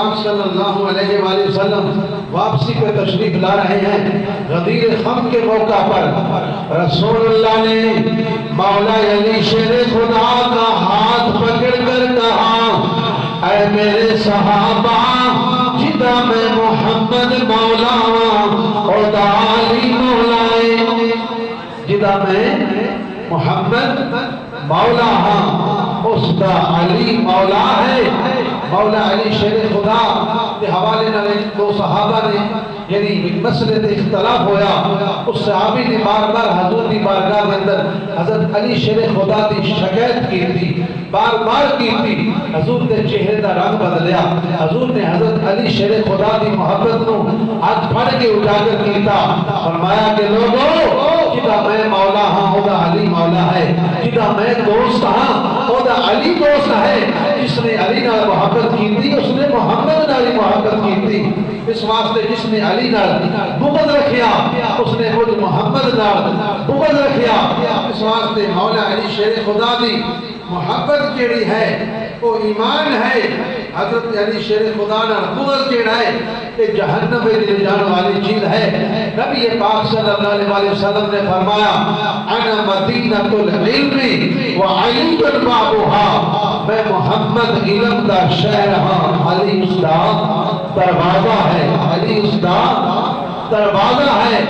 پاک صلی اللہ علیہ وآلہ وسلم واپسی پہ تشریف لا رہے ہیں، غدیر خم کے موقع پر رسول اللہ نے مولا علی شیر خدا کا ہاتھ پکڑ کر کہا، اے میرے صحابہ، جدا میں محمد مولا اور علی مولا ہے، جدا میں محمد مولا ہاں اس کا علی مولا ہے۔ مولا علی شیر خدا کے حوالے نہ دو صحابہ نے یعنی ایک مسئلے سے اختلاف ہویا، اس صحابی نے بار بار حضور کی بارگاہ کے اندر حضرت علی شیر خدا کی شکایت کی تھی، بار بار کی تھی۔ حضور نے چہرے کا رنگ بدلیا، حضور نے حضرت علی شیر خدا کی محبت کو ہاتھ پھڑ کے اجاگر کیتا، فرمایا کہ لوگوں، جدا میں مولا ہاں اودا علی مولا ہے، جدا میں دوست ہاں اودا علی دوست ہے۔ جس نے علی نال محبت کی تھی اس نے محمد نال محبت کی تھی، اس واسطے جس نے علی نال بغض رکھیا اس نے خود محمد نال بغض رکھیا۔ اس واسطے مولا علی شیر خدا دی محبت جیڑی ہے وہ ایمان ہے، حضرت علی شیر خدا نال بغض جیڑا ہے کہ جہنم میں لے جانے والی چیز ہے۔ نبی پاک صلی اللہ علیہ وسلم نے فرمایا، انا مدینۃ العلم وعلی بابها، میں محمد علم کا شہر ہاں، علی اس کا دروازہ ہے، علی اس کا دروازہ ہے۔